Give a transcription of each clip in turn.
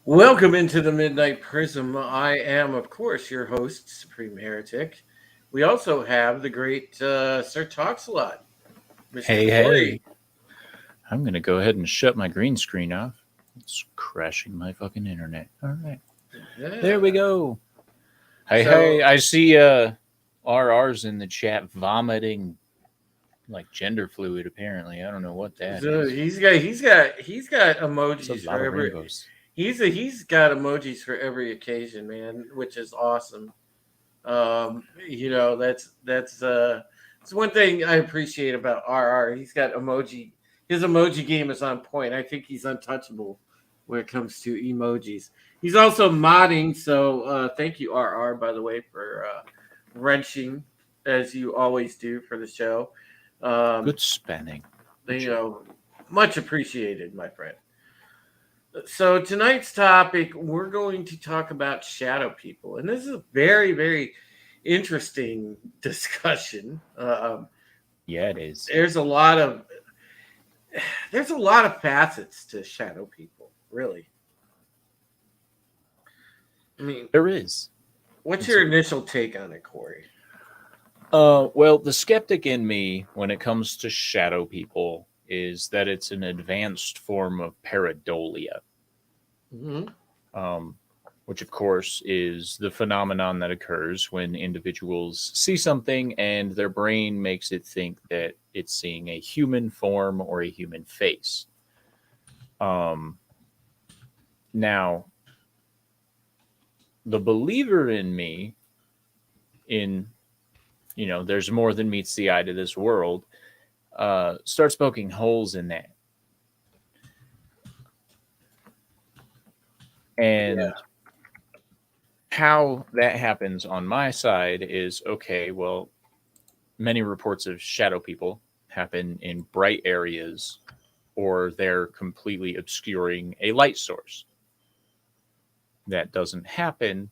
Welcome into the Midnight Prism. I am, of course, your host, Supreme Heretic. We also have the great Sir Talks-a-Lot, Mr. Hey, Corey. hey, I'm gonna go ahead and shut my green screen off. It's crashing my fucking internet. All right, there we Yeah. go. Hey, So, hey, I see RR's in the chat vomiting like gender fluid. Apparently, I don't know what that so is. he's got It's a emojis lot for of every rainbows. he's got emojis for every occasion, man, which is awesome. That's it's one thing I appreciate about RR. He's got emoji. His emoji game is on point. I think he's untouchable when it comes to emojis. He's also modding, so thank you RR by the way for wrenching as you always do for the show. Um, Good spanning. Good you job. know, much appreciated, my friend. So tonight's topic, we're going to talk about shadow people, and this is a very interesting discussion. Yeah, it is. There's a lot of facets to shadow people. Really, I mean, There is. what's It's your initial take on it, Corey? well, the skeptic in me when it comes to shadow people is that it's an advanced form of pareidolia. Mm-hmm. um, which of course is the phenomenon that occurs when individuals see something and their brain makes it think that it's seeing a human form or a human face. Um, Now, the believer in me, in there's more than meets the eye to this world, starts poking holes in that, and Yeah. how that happens on my side is okay. Well, many reports of shadow people happen in bright areas or they're completely obscuring a light source. That doesn't happen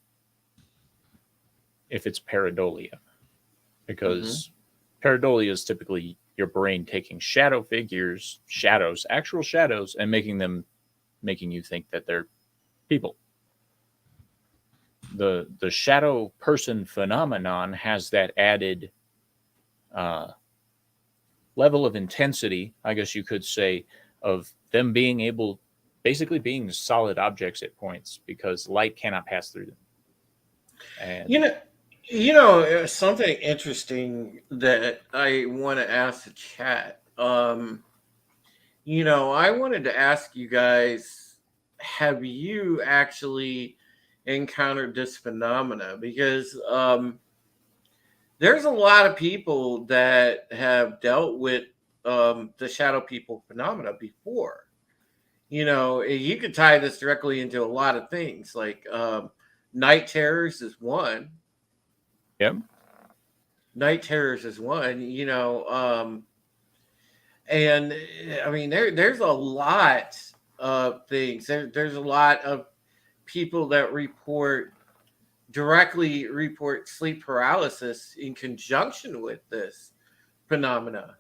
if it's pareidolia, Mm-hmm. because pareidolia is typically your brain taking shadow figures, shadows, actual shadows, and making you think that they're people. The shadow person phenomenon has that added uh, level of intensity, I guess you could say, of them being able, basically being solid objects at points because light cannot pass through them. You And know, something interesting that I want to ask the chat. I wanted to ask you guys, have you actually encountered this phenomena? Because there's a lot of people that have dealt with the shadow people phenomena before. You could tie this directly into a lot of things, like night terrors is one. yeah, Night terrors is one. And I mean, there's a lot of things. There's a lot of people that directly report sleep paralysis in conjunction with this phenomena.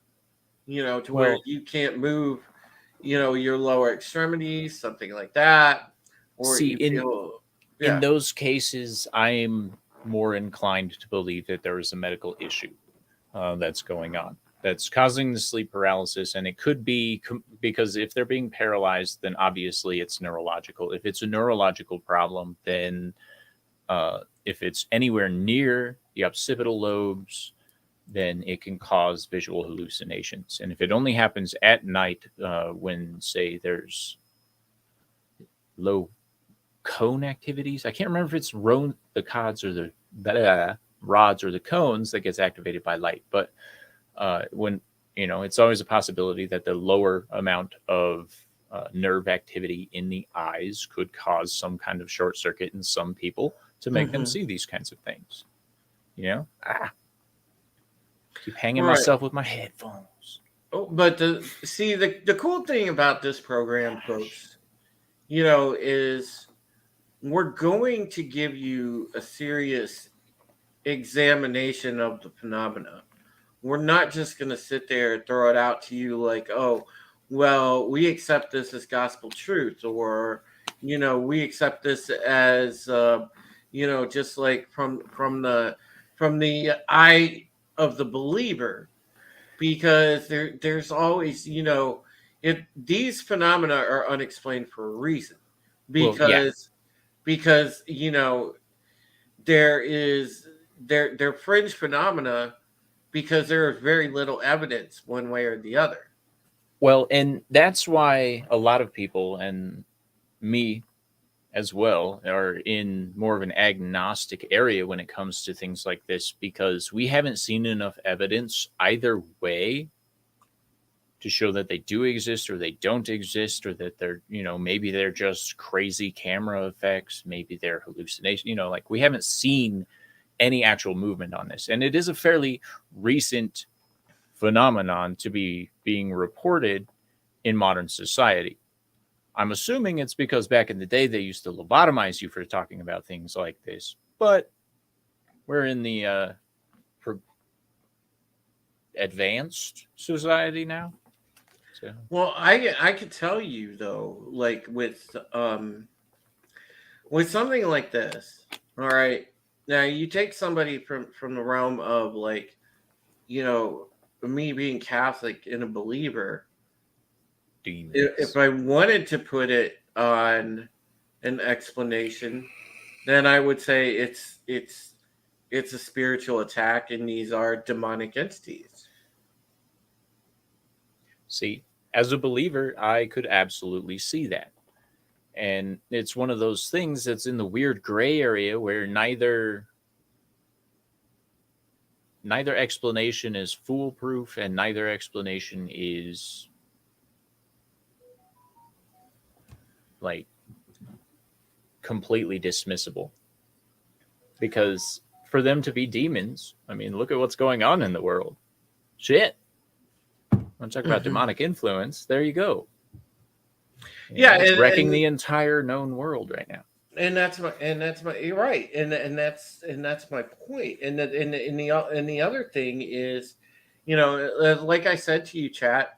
To where well, you can't move, your lower extremities, something like that, or see, you in feel, in yeah. those cases, I'm more inclined to believe that there is a medical issue that's going on that's causing the sleep paralysis, and it could be because if they're being paralyzed, then obviously it's neurological. If it's a neurological problem, then if it's anywhere near the occipital lobes, then it can cause visual hallucinations. And if it only happens at night, when, say, there's low cone activities, I can't remember if it's the cods or the rods or the cones that gets activated by light. But when it's always a possibility that the lower amount of nerve activity in the eyes could cause some kind of short circuit in some people to make them Hmm. see these kinds of things. Keep hanging Right. myself with my headphones. But the cool thing about this program, Gosh. folks, is we're going to give you a serious examination of the phenomena. We're not just going to sit there and throw it out to you like, oh, well, we accept this as gospel truth, or, we accept this as just like from the eye of the believer, because there's always, these phenomena are unexplained for a reason, Well, yeah. because there is they're fringe phenomena because there is very little evidence one way or the other. Well, and that's why a lot of people, and me as well, are in more of an agnostic area when it comes to things like this, because we haven't seen enough evidence either way to show that they do exist or they don't exist, or that they're, maybe they're just crazy camera effects, maybe they're hallucination, like we haven't seen any actual movement on this. And it is a fairly recent phenomenon to be being reported in modern society. I'm assuming it's because back in the day they used to lobotomize you for talking about things like this, but we're in the advanced society now. So, Well, I could tell you though, like with something like this, all right. Now you take somebody from the realm of, like, you know, me being Catholic and a believer. If demons. I wanted to put it on an explanation, then I would say it's a spiritual attack, and these are demonic entities. See, as a believer, I could absolutely see that. And it's one of those things that's in the weird gray area where neither explanation is foolproof and neither explanation is like completely dismissible. Because for them to be demons, I mean, look at what's going on in the world. Shit. Want to talk about demonic influence? There you go. Yeah, It's wrecking the entire known world right now. and that's my you're right, and that's my point. And the other thing is, like I said to you, chat.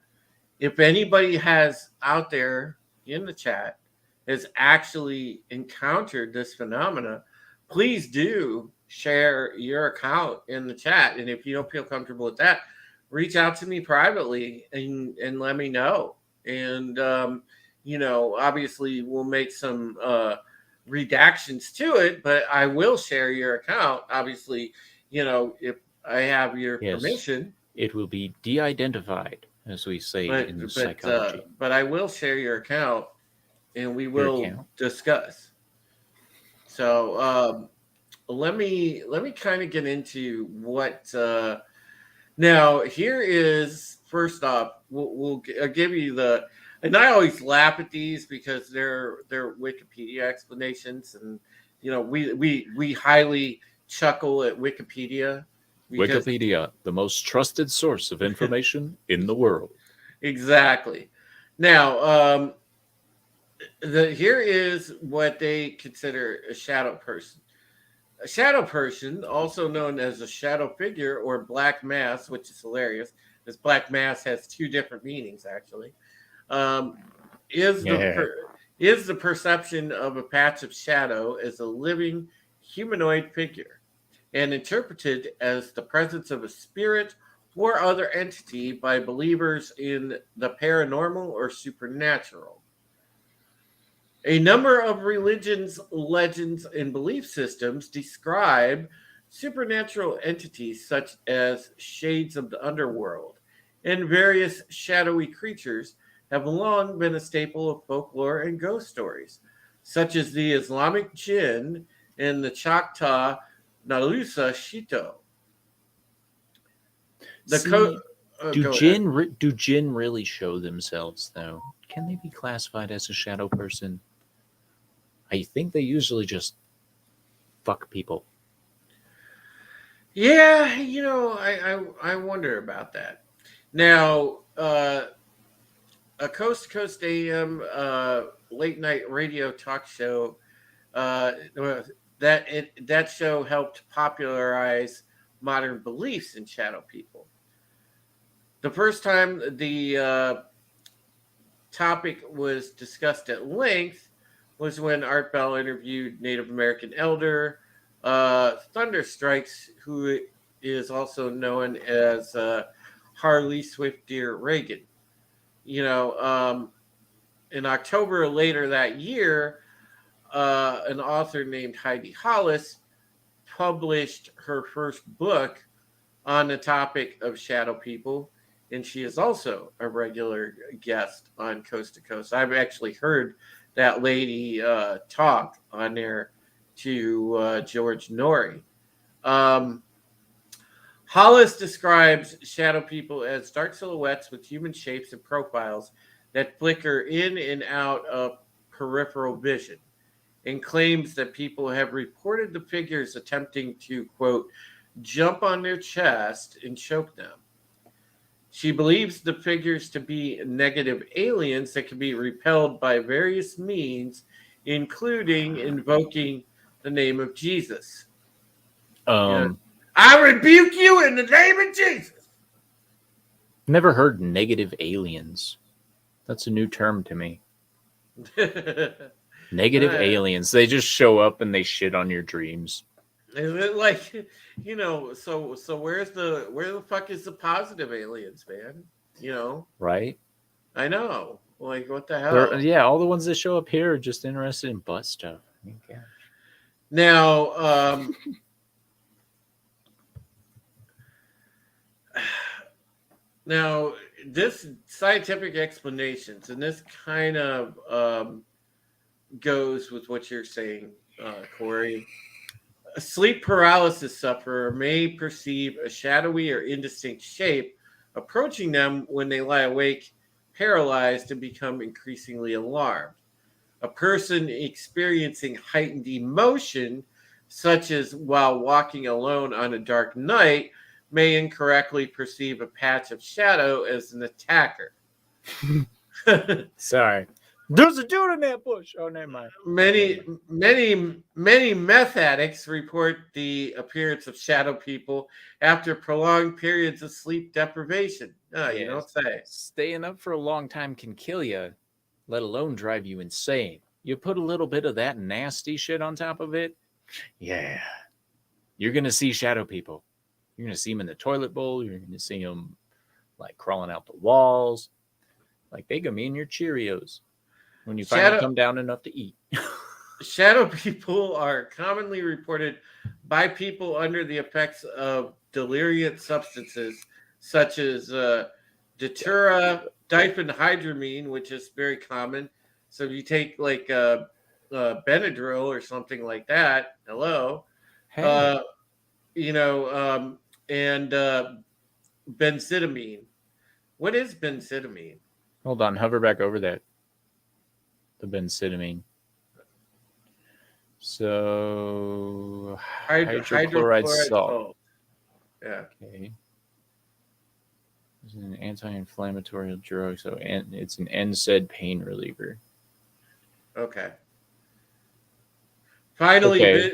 If anybody has out there in the chat has actually encountered this phenomena, please do share your account in the chat. And if you don't feel comfortable with that, reach out to me privately and let me know. And obviously we'll make some redactions to it, but I will share your account. Obviously, if I have your Yes, permission. it will be de identified, as we say but in but psychology. but I will share your account, and we Your will account. discuss. So let me kind of get into what. Now here is first off. I'll give you the. And I always laugh at these because they're Wikipedia explanations, and we highly chuckle at Wikipedia because Wikipedia, the most trusted source of information in the world. exactly. Now, here is what they consider a shadow person. A shadow person, also known as a shadow figure or black mass, which is hilarious, this black mass has two different meanings actually, um, is the Yeah. per, is the perception of a patch of shadow as a living humanoid figure, and interpreted as the presence of a spirit or other entity by believers in the paranormal or supernatural. A number of religions, legends, and belief systems describe supernatural entities such as shades of the underworld, and various shadowy creatures have long been a staple of folklore and ghost stories, such as the Islamic jinn and the Choctaw Nalusa Shito. The co- See, Go ahead. do jinn really show themselves though? Can they be classified as a shadow person? I think they usually just fuck people. Yeah, I wonder about that. Now, a coast to coast AM late night radio talk show that show helped popularize modern beliefs in shadow people. The first time the topic was discussed at length was when Art Bell interviewed Native American elder Thunder Strikes, who is also known as Harley Swift Deer Reagan. You know, in October later that year, an author named Heidi Hollis published her first book on the topic of shadow people, and she is also a regular guest on Coast to Coast. I've actually heard that lady talk on there to George Norrie. Um, Hollis describes shadow people as dark silhouettes with human shapes and profiles that flicker in and out of peripheral vision, and claims that people have reported the figures attempting to, quote, jump on their chest and choke them. She believes the figures to be negative aliens that can be repelled by various means, including invoking the name of Jesus. You know, Um, I rebuke you in the name of Jesus. Never heard negative aliens. That's a new term to me. Negative Is aliens. They just show up and they shit on your dreams. it like, so where the fuck is the positive aliens, man? You know, Right? I know. Like, what the They're, hell? yeah, all the ones that show up here are just interested in butt stuff. I mean, gosh. Now, now this scientific explanations, and this kind of goes with what you're saying, Corey. A sleep paralysis sufferer may perceive a shadowy or indistinct shape approaching them when they lie awake, paralyzed, and become increasingly alarmed. A person experiencing heightened emotion, such as while walking alone on a dark night, may incorrectly perceive a patch of shadow as an attacker. Sorry. There's a dude in that bush. Oh, never mind. Many meth addicts report the appearance of shadow people after prolonged periods of sleep deprivation. No, you don't say. Staying up for a long time can kill you, let alone drive you insane. You put a little bit of that nasty shit on top of it, yeah, you're going to see shadow people. You're going to see them in the toilet bowl. You're going to see them like crawling out the walls. Like they can be in your Cheerios when you finally come down enough to eat. Shadow people are commonly reported by people under the effects of deliriant substances such as datura, diphenhydramine, which is very common. So if you take like Benadryl or something like that, hello, Hey, and benzidamine. What is benzidamine? hold on, hover back over that. The benzidamine. So hydrochloride salt. Yeah. Okay. It's an anti-inflammatory drug, so it's an NSAID pain reliever. Okay. Finally, Okay.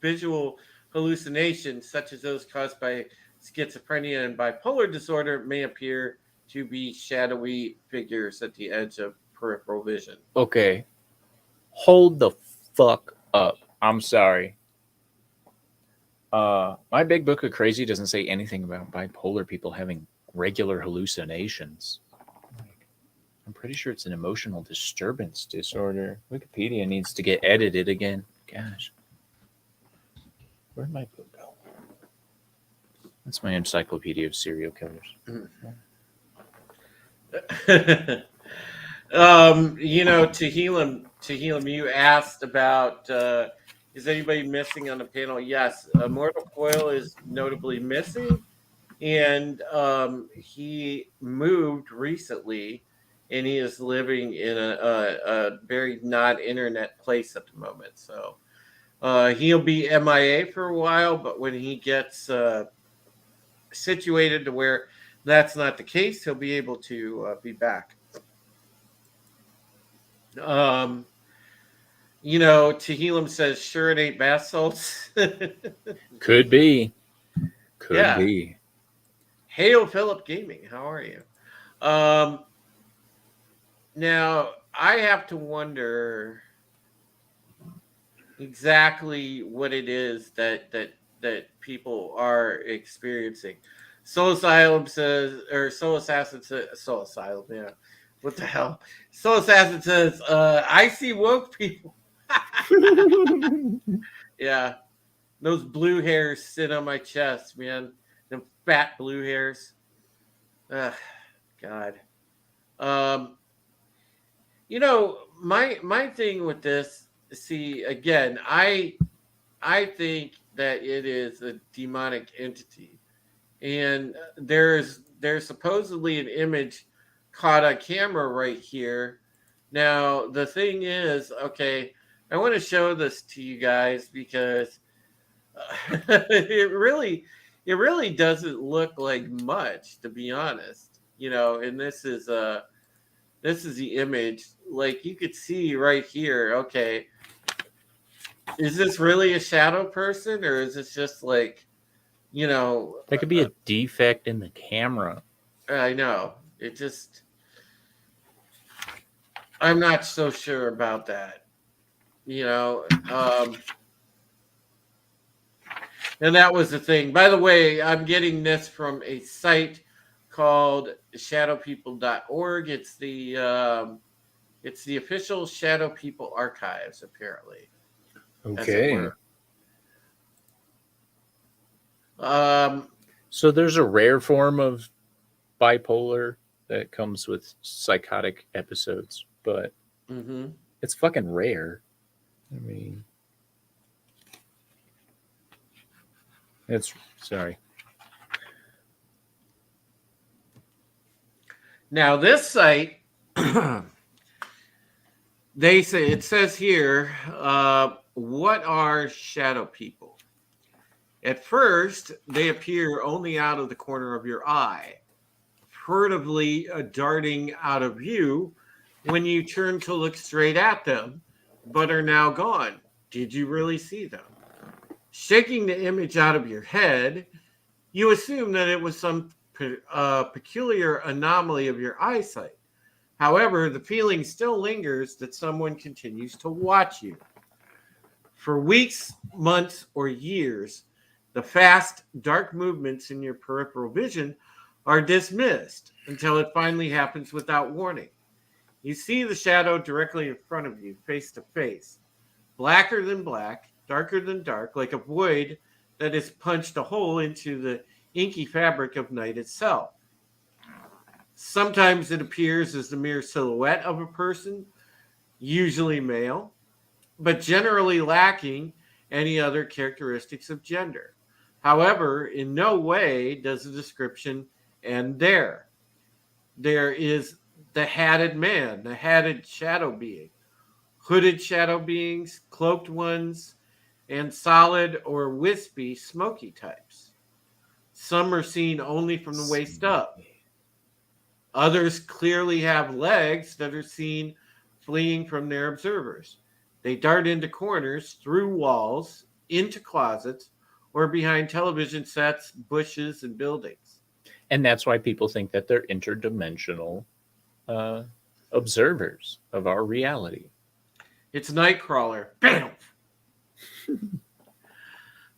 visual hallucinations, such as those caused by schizophrenia and bipolar disorder, may appear to be shadowy figures at the edge of peripheral vision. Okay. Hold the fuck up. I'm sorry. My big book of crazy doesn't say anything about bipolar people having regular hallucinations. I'm pretty sure it's an emotional disturbance disorder. Wikipedia needs to get edited again. Gosh. Where'd my book go? That's my encyclopedia of serial killers. Tehillim, you asked about is anybody missing on the panel? Yes, Mortal Coil is notably missing, and he moved recently, and he is living in a very non-internet place at the moment. So he'll be MIA for a while, but when he gets situated to where that's not the case, he'll be able to be back. Tehillim says, sure it ain't bath salts. Could be. Could be. Hail Philip Gaming, how are you? Now, I have to wonder exactly what it is that people are experiencing. Soul Asylum says, or Soul Assassin says, Soul Asylum, yeah. What the hell? Soul Assassin says, I see woke people. Yeah, those blue hairs sit on my chest, man. Them fat blue hairs. Ugh, God. Um, my thing with this, see, again, I think that it is a demonic entity, and there's supposedly an image caught on camera right here. Now the thing is, okay, I want to show this to you guys because it really doesn't look like much, to be honest. And this is the image. Like you could see right here. Okay, is this really a shadow person, or is this just like, you know? That could be a defect in the camera. I know it just. I'm not so sure about that. You know, and that was the thing. By the way, I'm getting this from a site called shadowpeople.org. It's the official Shadow People archives, apparently. As it Okay. were. Um, So there's a rare form of bipolar that comes with psychotic episodes, but mhm. it's fucking rare. I mean, it's sorry. Now this site, it says here, what are shadow people? At first, they appear only out of the corner of your eye, furtively darting out of view when you turn to look straight at them, but are now gone. Did you really see them? Shaking the image out of your head, you assume that it was some peculiar anomaly of your eyesight. However, the feeling still lingers that someone continues to watch you. For weeks, months, or years, the fast, dark movements in your peripheral vision are dismissed until it finally happens without warning. You see the shadow directly in front of you, face to face, blacker than black, darker than dark, like a void that has punched a hole into the inky fabric of night itself. Sometimes it appears as the mere silhouette of a person, usually male, but generally lacking any other characteristics of gender. However, in no way does the description end there. There is the hatted man, the hatted shadow being, hooded shadow beings, cloaked ones, and solid or wispy smoky types. Some are seen only from the waist up. Others clearly have legs that are seen fleeing from their observers. They dart into corners, through walls, into closets, or behind television sets, bushes, and buildings. And that's why people think that they're interdimensional observers of our reality. It's Nightcrawler. Bam!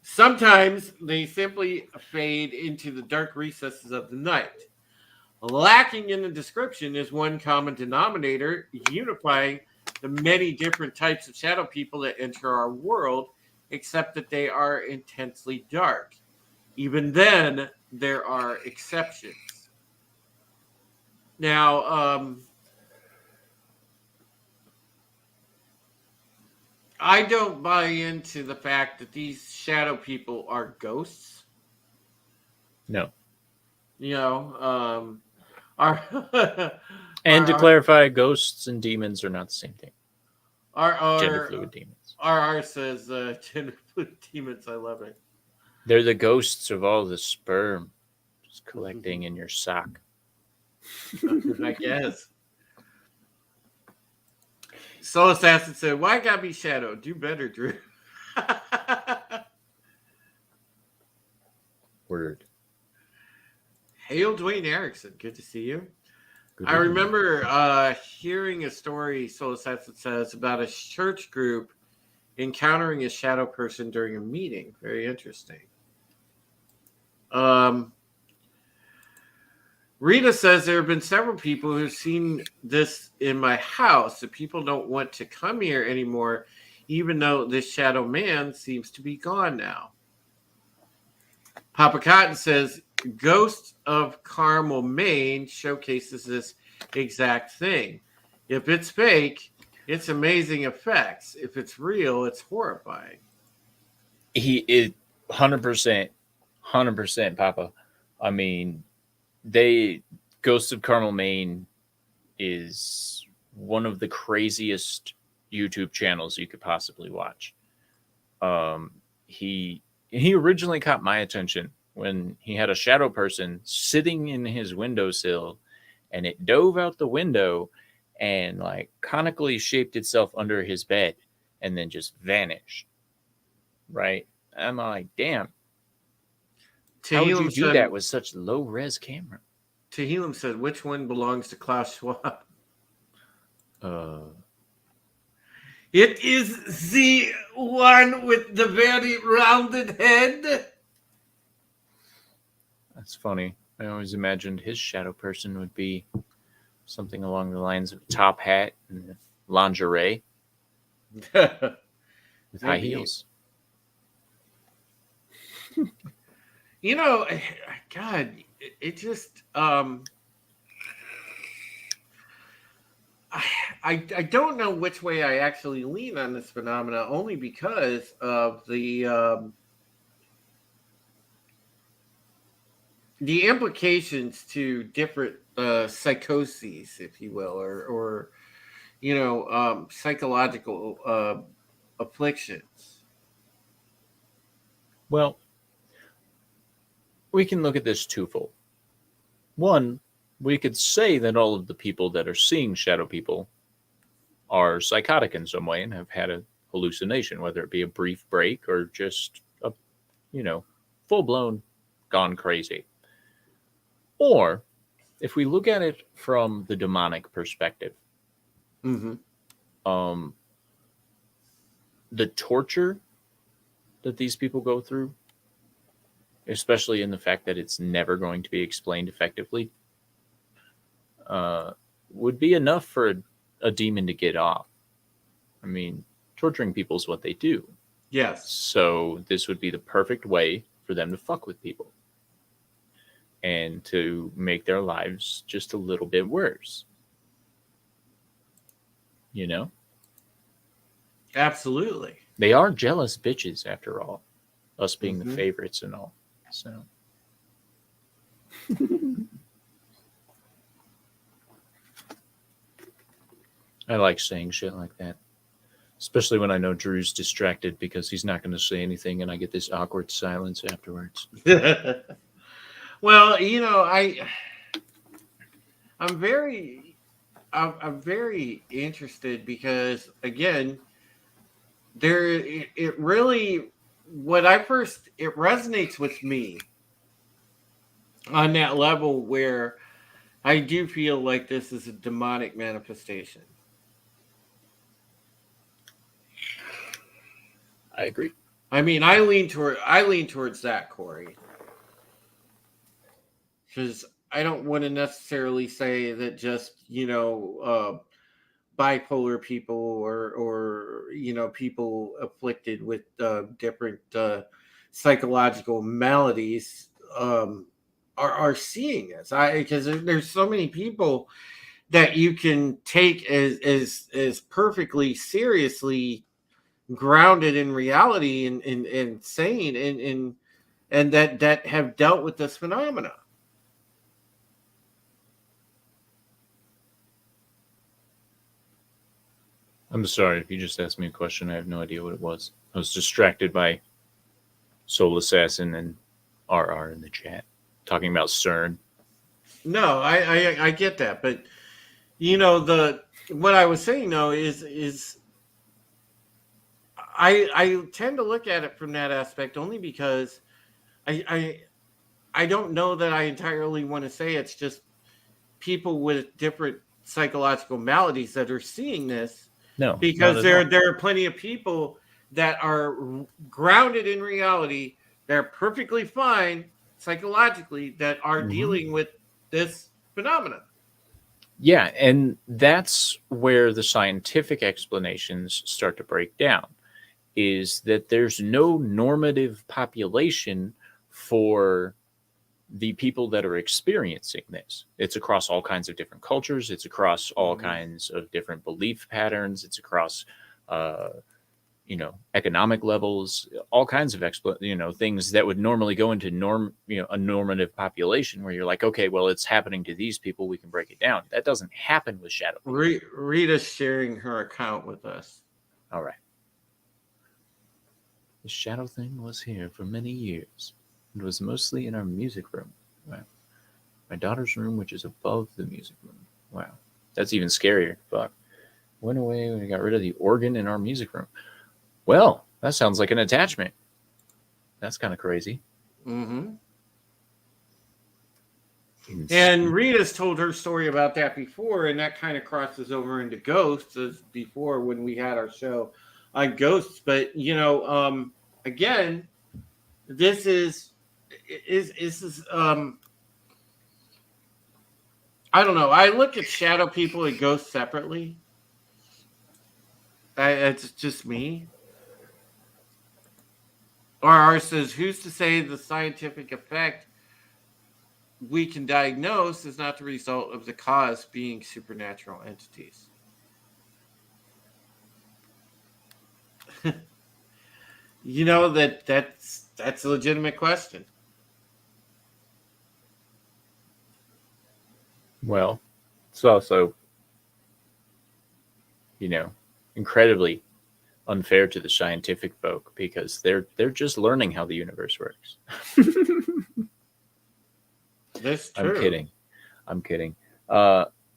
Sometimes they simply fade into the dark recesses of the night. Lacking in the description is one common denominator unifying the many different types of shadow people that enter our world, except that they are intensely dark. Even then, there are exceptions. Now, I don't buy into the fact that these shadow people are ghosts. No. Our And to clarify, ghosts and demons are not the same thing. Gender our fluid demons. RR says gender fluid demons. I love it. They're the ghosts of all the sperm just collecting in your sock. I guess. Soul Assassin said, "Why gotta be shadow? Do better, Drew." Word. Hail, Dwayne Erickson. Good to see you. I remember hearing a story, Soul Assassin says, about a church group encountering a shadow person during a meeting. Very interesting. Rita says there have been several people who've seen this in my house. That people don't want to come here anymore, even though this shadow man seems to be gone now. Papa Cotton says Ghost of Carmel, Maine showcases this exact thing. If it's fake, it's amazing effects. If it's real, it's horrifying. He is 100%, Papa. I mean, Ghost of Carmel, Maine is one of the craziest YouTube channels you could possibly watch. He originally caught my attention when he had a shadow person sitting in his windowsill, and it dove out the window and like conically shaped itself under his bed and then just vanished. Right? I'm like, damn. How would you do that with such low res camera? Tehillim said, which one belongs to Klaus Schwab? It is the one with the very rounded head. That's funny. I always imagined his shadow person would be something along the lines of a top hat and lingerie with high heels. You know, God, it just I don't know which way I actually lean on this phenomena, only because of the implications to different psychoses, if you will, or you know, psychological afflictions. Well, we can look at this twofold. One, we could say that all of the people that are seeing shadow people are psychotic in some way and have had a hallucination, whether it be a brief break or just a, you know, full-blown gone crazy. Or if we look at it from the demonic perspective, the torture that these people go through, especially in the fact that it's never going to be explained effectively, would be enough for a demon to get off. I mean, torturing people is what they do. Yes. So this would be the perfect way for them to fuck with people and to make their lives just a little bit worse. You know? Absolutely. They are jealous bitches, after all. Us being the favorites and all. So... I like saying shit like that. Especially when I know Drew's distracted because he's not going to say anything and I get this awkward silence afterwards. Well, you know, I'm very interested because, again, it really, it resonates with me on that level where I do feel like this is a demonic manifestation. I agree. I mean, I lean towards that, Corey, because I don't want to necessarily say that just, you know, bipolar people or you know, people afflicted with different psychological maladies are seeing this. Because there's so many people that you can take as perfectly seriously grounded in reality and sane and that have dealt with this phenomena. I'm sorry if you just asked me a question. I have no idea what it was. I was distracted by Soul Assassin and RR in the chat talking about CERN. No, I get that, but you know, what I was saying though is I tend to look at it from that aspect only because I don't know that I entirely want to say it's just people with different psychological maladies that are seeing this, No, not because at there all. there are plenty of people that are grounded in reality. They're perfectly fine psychologically that are Mhm. dealing with this phenomenon. Yeah, and that's where the scientific explanations start to break down, is that there's no normative population for the people that are experiencing this. It's across all kinds of different cultures, it's across all Mhm. kinds of different belief patterns, it's across uh, economic levels, all kinds of things that would normally go into a normative population where you're like, okay, well, it's happening to these people, we can break it down. That doesn't happen with shadow people. Rita's sharing her account with us. All right. The shadow thing was here for many years. It was mostly in our music room. Wow. My daughter's room, which is above the music room. Wow. That's even scarier. Fuck. Went away when we got rid of the organ in our music room. Well, that sounds like an attachment. That's kind of crazy. Hmm. And Insane. Rita's told her story about that before, and that kind of crosses over into ghosts as before when we had our show on ghosts. But again, this is I don't know. I look at shadow people and ghosts separately. It's just me. RR says, "Who's to say the scientific effect we can diagnose is not the result of the cause being supernatural entities?" That's a legitimate question. Well, it's also, you know, incredibly unfair to the scientific folk because they're just learning how the universe works. That's I'm true. kidding. I'm kidding.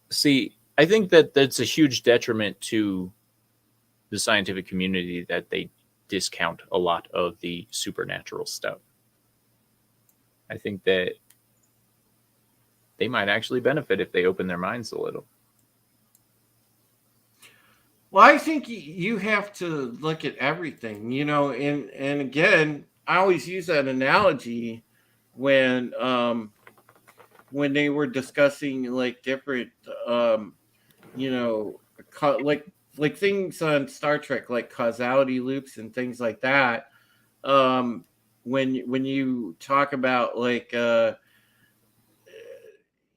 See, I think that that's a huge detriment to the scientific community that they discount a lot of the supernatural stuff. I think that they might actually benefit if they open their minds a little. Well, I think you have to look at everything, and again, I always use that analogy when when they were discussing like different you know like things on Star Trek like causality loops and things like that. Um, when you talk about like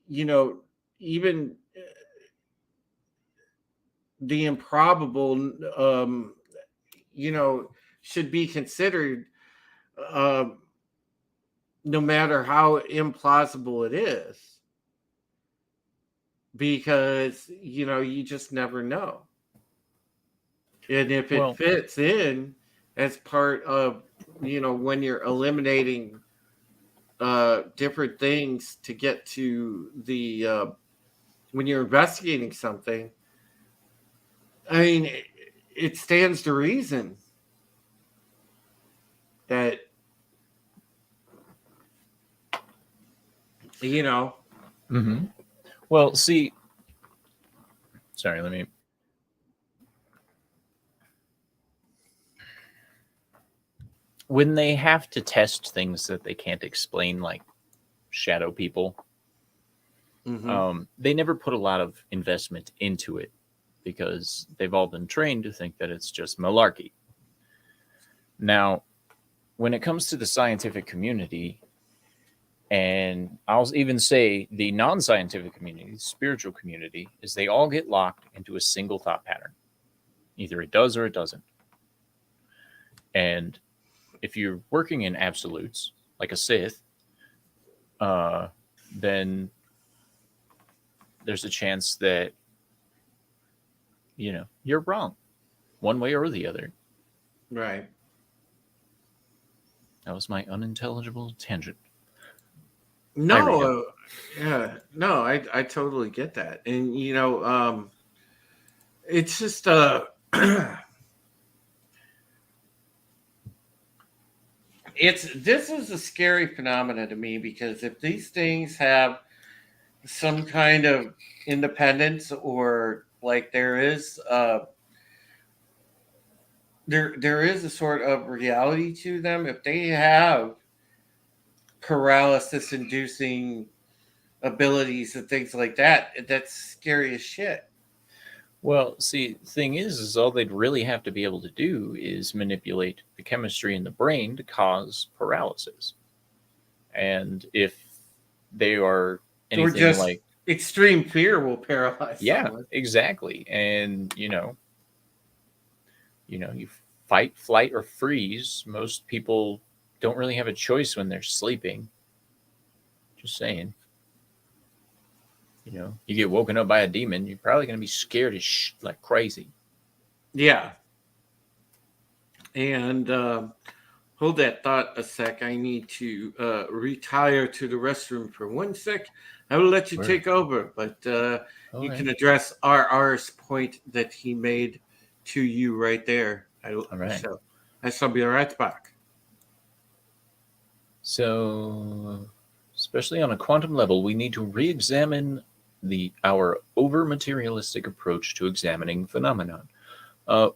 you know even the improbable you know should be considered um no matter how implausible it is, because you just never know. And if it Well, fits in as part of when you're eliminating different things to get to the when you're investigating something, I mean, it stands to reason that you know mhm. Well, see, sorry, let me. When they have to test things that they can't explain, like shadow people, hmm they never put a lot of investment into it because they've all been trained to think that it's just malarkey. Now, when it comes to the scientific community, and I'll even say the non scientific community, the spiritual community, is they all get locked into a single thought pattern. Either it does or it doesn't. And if you're working in absolutes, like a Sith, uh, then there's a chance that, you're wrong one way or the other. right. That was my unintelligible tangent. Hi, Rita. No, yeah, no, I totally get that, and it's just it's this is a scary phenomena to me, because if these things have some kind of independence, or like there is a sort of reality to them. If they have paralysis inducing abilities and things like that, that's scary as shit. Well, see, the thing is all they'd really have to be able to do is manipulate the chemistry in the brain to cause paralysis. And if they are Or anything just like, extreme fear will paralyze yeah, someone. exactly. And you fight, flight, or freeze. Most people don't really have a choice when they're sleeping. Just saying. You get woken up by a demon, you're probably going to be scared as like crazy. Yeah. And hold that thought a sec. I need to retire to the restroom for 1 sec. I will let you Word. take over, but All you right. can address RR's point that he made to you right there. All right. I shall be right back. So, especially on a quantum level, we need to re-examine our over-materialistic approach to examining phenomenon.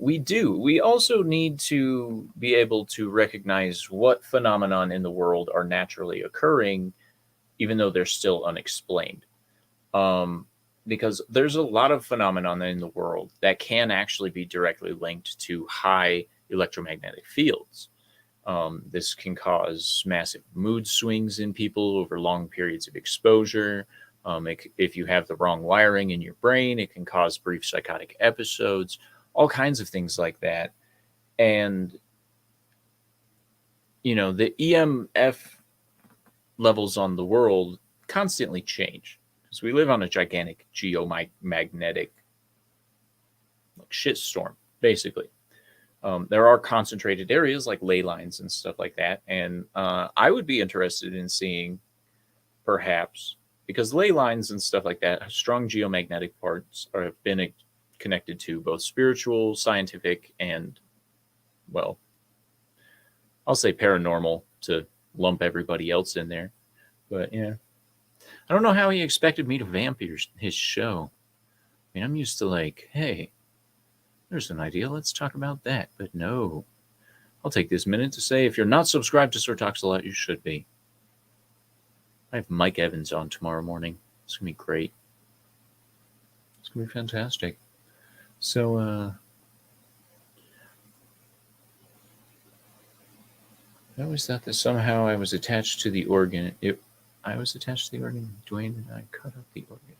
We do. We also need to be able to recognize what phenomenon in the world are naturally occurring, even though they're still unexplained. Um, because there's a lot of phenomenon in the world that can actually be directly linked to high electromagnetic fields. This can cause massive mood swings in people over long periods of exposure. If you have the wrong wiring in your brain, it can cause brief psychotic episodes, all kinds of things like that. And, the EMF levels on the world constantly change because we live on a gigantic geomagnetic shitstorm, basically. There are concentrated areas like ley lines and stuff like that. And I would be interested in seeing, perhaps, because ley lines and stuff like that, strong geomagnetic parts have been connected to both spiritual, scientific, and, well, I'll say paranormal to lump everybody else in there. But yeah, I don't know how he expected me to vamp his show. I mean, I'm used to like, hey, there's an idea, let's talk about that. But no, I'll take this minute to say if you're not subscribed to Sir Talks a Lot, you should be. I have Mike Evans on tomorrow morning. It's going to be great. It's going to be fantastic. So, I always thought that somehow I was attached to the organ. I was attached to the organ. Dwayne and I cut up the organ.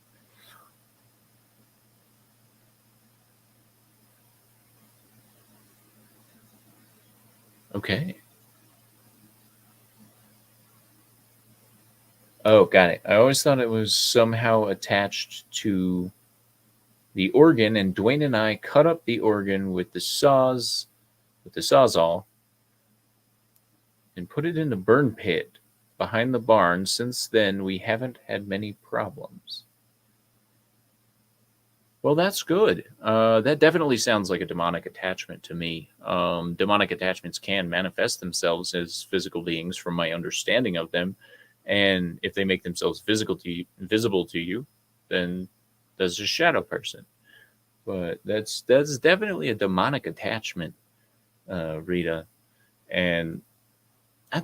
Okay. Oh, got it. I always thought it was somehow attached to the organ, and Dwayne and I cut up the organ with the sawzall, and put it in the burn pit behind the barn. Since then, we haven't had many problems. Well, that's good. That definitely sounds like a demonic attachment to me. Demonic attachments can manifest themselves as physical beings, from my understanding of them. And if they make themselves visible to you, then that's a shadow person. But that's definitely a demonic attachment, Rita. And I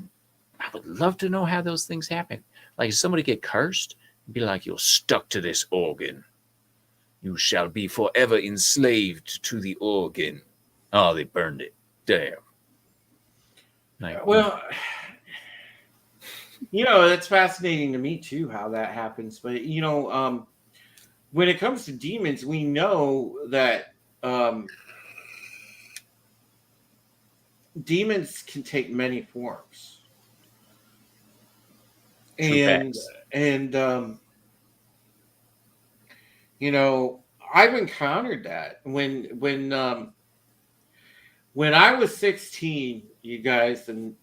would love to know how those things happen. Like, if somebody get cursed, be like, you're stuck to this organ. You shall be forever enslaved to the organ. Oh, they burned it. Damn. Like, Well, that's fascinating to me too how that happens. But when it comes to demons, we know that demons can take many forms, true and facts. and I've encountered that when I was 16, you guys, and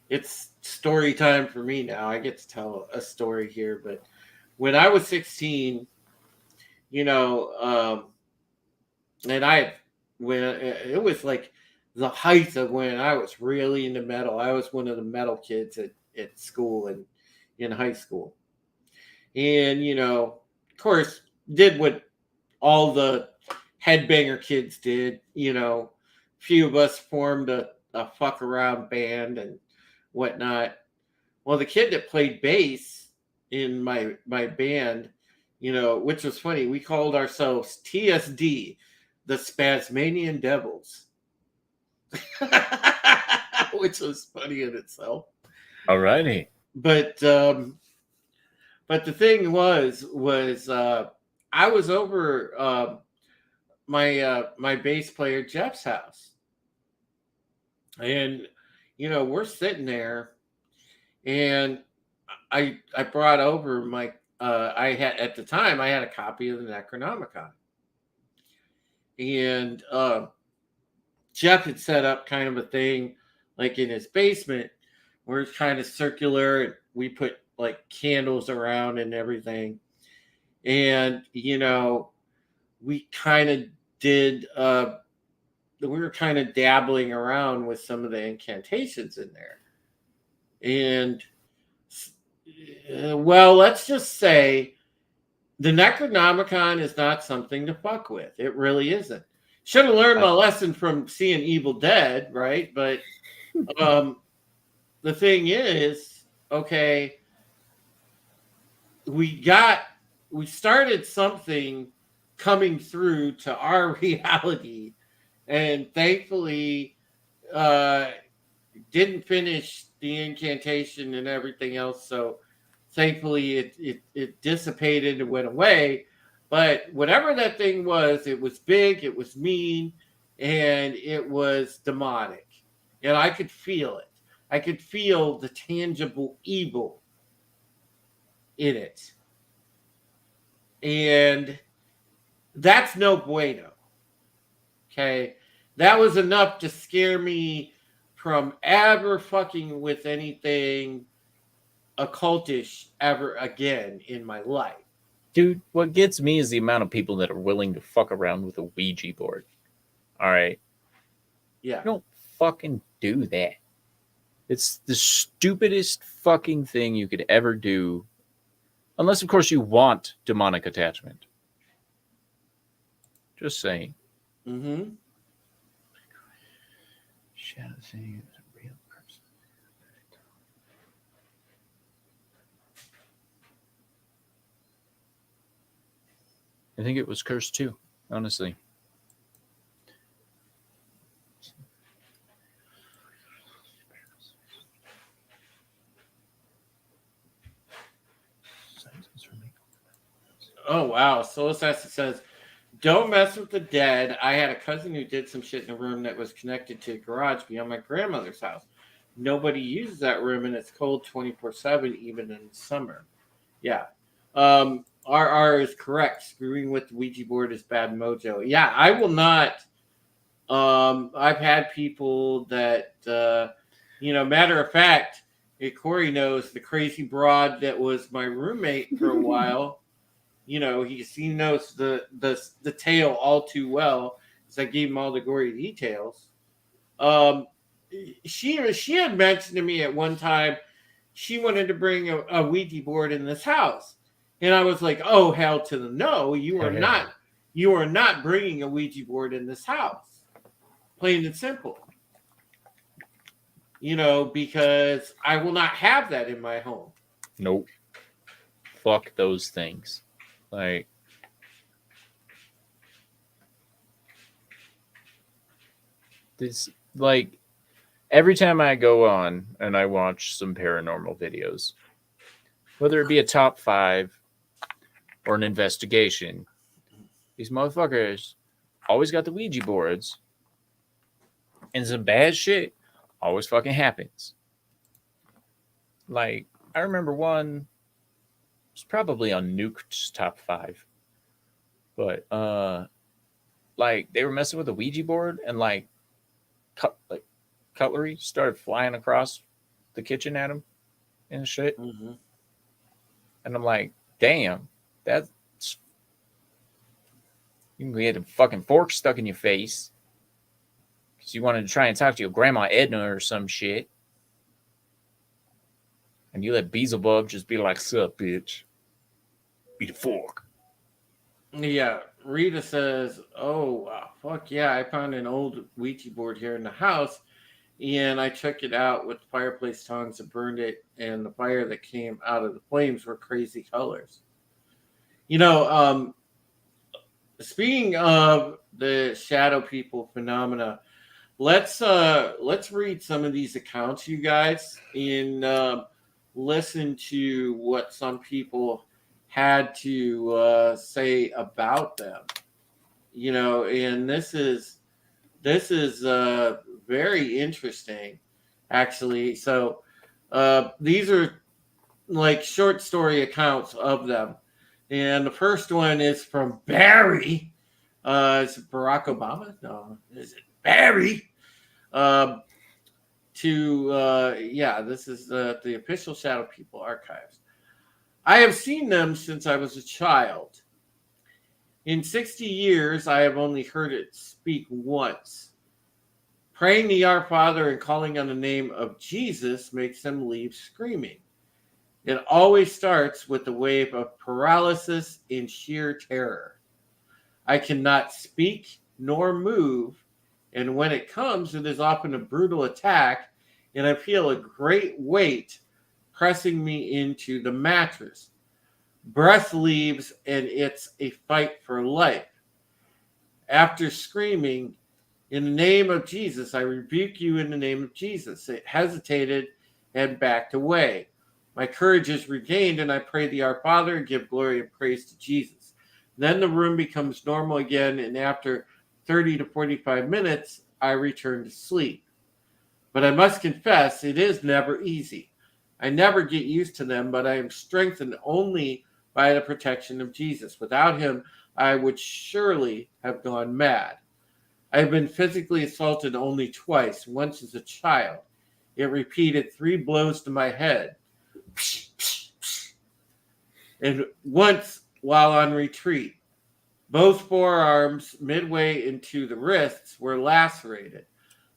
it's story time for me now. I get to tell a story here, but when I was 16, you know, and I when it was like the height of when I was really into metal. I was one of the metal kids at school and in high school. And, of course, did what all the headbanger kids did. Few of us formed a fuck around band and whatnot. Well, the kid that played bass in my band, which was funny, we called ourselves TSD, the Spasmanian Devils, which was funny in itself. Alrighty. But the thing was I was over my bass player Jeff's house, and we're sitting there, and I brought over my I had at the time I had a copy of the Necronomicon, and Jeff had set up kind of a thing like in his basement where it's kind of circular, and we put like candles around and everything, and we kind of did we were kind of dabbling around with some of the incantations in there, and well, let's just say the Necronomicon is not something to fuck with. It really isn't. Should have learned my lesson from seeing Evil Dead, right? But the thing is, okay, we started something coming through to our reality, and thankfully didn't finish the incantation and everything else. So thankfully it dissipated and went away. But whatever that thing was, it was big, it was mean, and it was demonic. And I could feel it. I could feel the tangible evil in it. And that's no bueno. Okay. That was enough to scare me from ever fucking with anything occultish ever again in my life. Dude, what gets me is the amount of people that are willing to fuck around with a Ouija board. All right. Yeah. Don't fucking do that. It's the stupidest fucking thing you could ever do. Unless, of course, you want demonic attachment. Just saying. Mm-hmm. Shadow saying it was a real person. I think it was cursed too, honestly. Oh, wow. Soul Assassin says, don't mess with the dead. I had a cousin who did some shit in a room that was connected to a garage beyond my grandmother's house. Nobody uses that room, and it's cold 24/7, even in summer. Yeah. RR is correct. Screwing with the Ouija board is bad mojo. Yeah, I will not. I've had people that, matter of fact, Corey knows the crazy broad that was my roommate for a while. He knows the tale all too well, because I gave him all the gory details. She had mentioned to me at one time she wanted to bring a Ouija board in this house, and I was like, "Oh, hell to the no! You are not bringing a Ouija board in this house, plain and simple. Because I will not have that in my home." Nope. Fuck those things. Like, this, like, every time I go on and I watch some paranormal videos, whether it be a top 5 or an investigation, these motherfuckers always got the Ouija boards, and some bad shit always fucking happens. Like, I remember one, it's probably on Nuked's top 5, but like, they were messing with the Ouija board, and like cutlery started flying across the kitchen at him and shit. Mm-hmm. And I'm like, damn, that's, you can get a fucking fork stuck in your face because you wanted to try and talk to your grandma Edna or some shit, and you let Beelzebub just be like, "Sup, bitch." Eat a fork. Yeah, Rita says, "Oh, fuck yeah! I found an old Ouija board here in the house, and I took it out with fireplace tongs and burned it, and the fire that came out of the flames were crazy colors." You know, speaking of the shadow people phenomena, let's read some of these accounts, you guys, and listen to what some people had to say about them. You know, and this is very interesting, actually. So these are like short story accounts of them, and the first one is from Barry. Is it Barack Obama? No, is it Barry? Um, yeah, this is the official Shadow People archives. I have seen them since I was a child. In 60 years, I have only heard it speak once. Praying the Our Father and calling on the name of Jesus makes them leave screaming. It always starts with a wave of paralysis and sheer terror. I cannot speak nor move, and when it comes, it is often a brutal attack, and I feel a great weight pressing me into the mattress. Breath leaves, and it's a fight for life. After screaming, "In the name of Jesus, I rebuke you in the name of Jesus," it hesitated and backed away. My courage is regained, and I pray the Our Father and give glory and praise to Jesus. Then the room becomes normal again, and after 30 to 45 minutes, I return to sleep. But I must confess, it is never easy. I never get used to them, but I am strengthened only by the protection of Jesus. Without him, I would surely have gone mad. I have been physically assaulted only twice, once as a child. It repeated 3 blows to my head, and once while on retreat. Both forearms, midway into the wrists, were lacerated.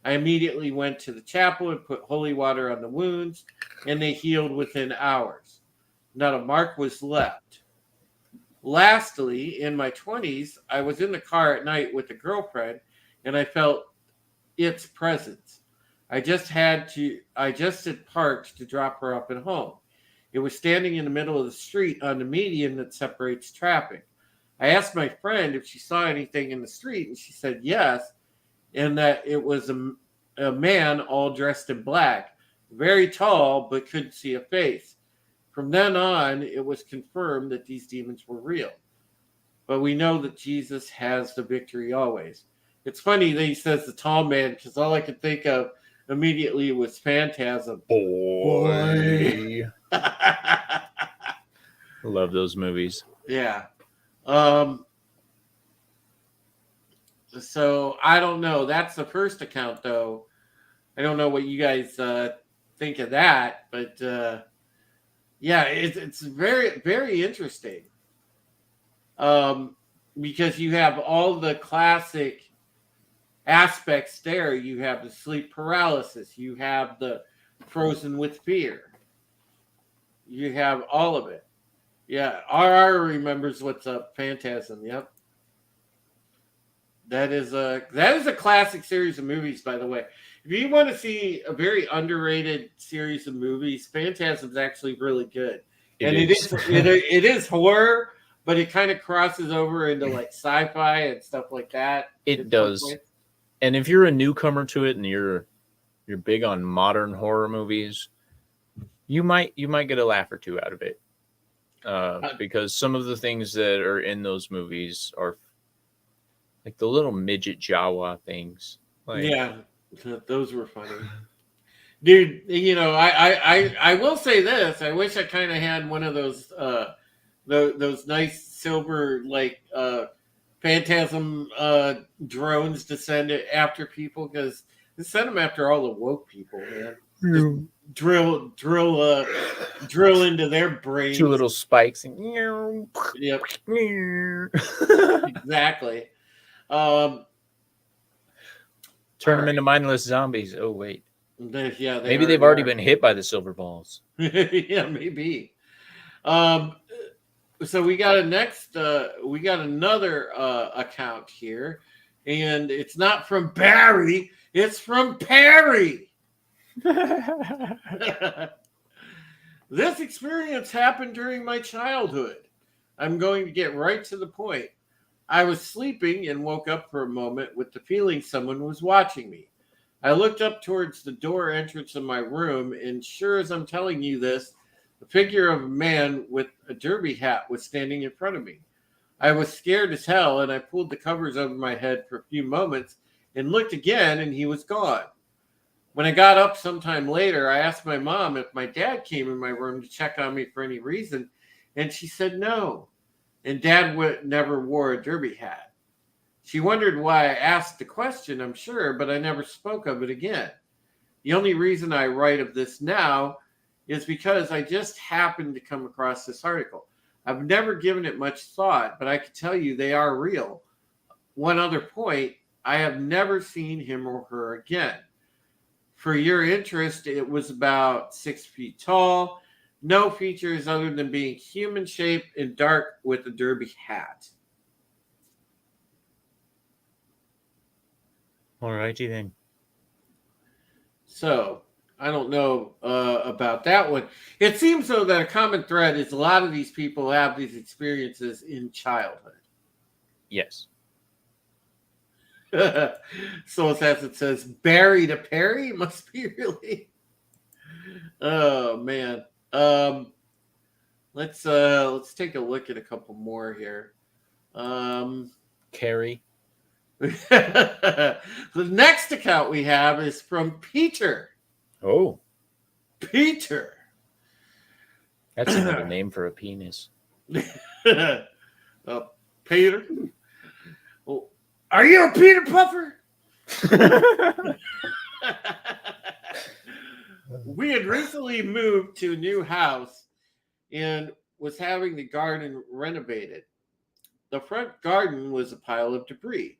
I immediately went to the chapel and put holy water on the wounds, and they healed within hours. Not a mark was left. Lastly, in my 20s, I was in the car at night with a girlfriend, and I felt its presence. I just had parked to drop her up at home. It was standing in the middle of the street on the median that separates traffic. I asked my friend if she saw anything in the street, and she said yes, and that it was a man all dressed in black, very tall, but couldn't see a face. From then on, it was confirmed that these demons were real. But we know that Jesus has the victory always. It's funny that he says the tall man, because all I could think of immediately was Phantasm. Boy. Love those movies. Yeah. So I don't know. That's the first account, though. I don't know what you guys think of that, but yeah, it's very, very interesting. Because you have all the classic aspects there. You have the sleep paralysis. You have the frozen with fear. You have all of it. Yeah, RR remembers what's up. Phantasm. Yep. That is a classic series of movies, by the way. If you want to see a very underrated series of movies, Phantasm is actually really good. It is horror, but it kind of crosses over into like sci-fi and stuff like that. It does. And if you're a newcomer to it and you're big on modern horror movies, you might get a laugh or two out of it. Because some of the things that are in those movies are like the little midget Jawa things. Like, yeah, those were funny. Dude, you know, I will say this. I wish I kind of had one of those nice silver like Phantasm drones to send it after people, because they send them after all the woke people, man. Just drill into their brains. 2 little spikes and yep. Exactly. Turn them into mindless zombies. Oh wait. Yeah, maybe they've already been hit by the silver balls. Yeah, maybe. So we got another account here, and it's not from Barry, it's from Perry. This experience happened during my childhood. I'm going to get right to the point. I was sleeping and woke up for a moment with the feeling someone was watching me. I looked up towards the door entrance of my room, and sure as I'm telling you this, the figure of a man with a derby hat was standing in front of me. I was scared as hell, and I pulled the covers over my head for a few moments and looked again, and he was gone. When I got up sometime later, I asked my mom if my dad came in my room to check on me for any reason, and she said no. And dad never wore a derby hat. She wondered why I asked the question, I'm sure, but I never spoke of it again. The only reason I write of this now is because I just happened to come across this article. I've never given it much thought, but I can tell you they are real. One other point, I have never seen him or her again. For your interest, it was about 6 feet tall, no features other than being human shaped and dark with a derby hat. Alrighty then. So I don't know about that one. It seems though that a common thread is a lot of these people have these experiences in childhood. Yes. So as it says, Barry to Perry must be really. Oh man. Let's take a look at a couple more here. Carrie. The next account we have is from Peter. Oh, Peter. that's another name for a penis. Peter. Well, are you a Peter Puffer? We had recently moved to a new house and was having the garden renovated. The front garden was a pile of debris.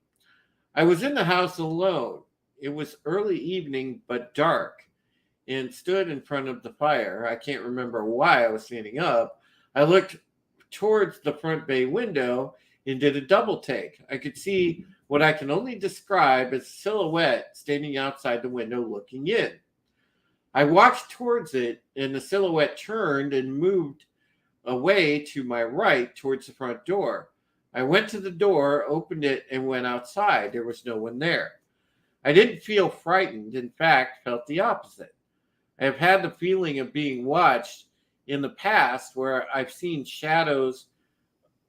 I was in the house alone. It was early evening, but dark, and stood in front of the fire. I can't remember why I was standing up. I looked towards the front bay window and did a double take. I could see what I can only describe as a silhouette standing outside the window looking in. I walked towards it, and the silhouette turned and moved away to my right towards the front door. I went to the door, opened it, and went outside. There was no one there. I didn't feel frightened. In fact, felt the opposite. I have had the feeling of being watched in the past where I've seen shadows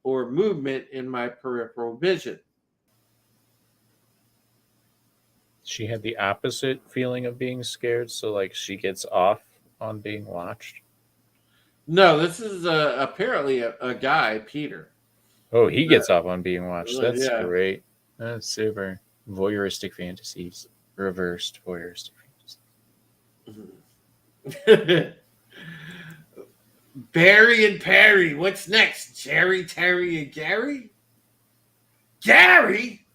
or movement in my peripheral vision. She had the opposite feeling of being scared, so like she gets off on being watched. No, this is apparently a guy, Peter. Oh, he gets off on being watched. That's Yeah. great. That's super. Voyeuristic fantasies. Reversed voyeuristic fantasies. Barry and Perry. What's next? Jerry, Terry, and Gary? Gary?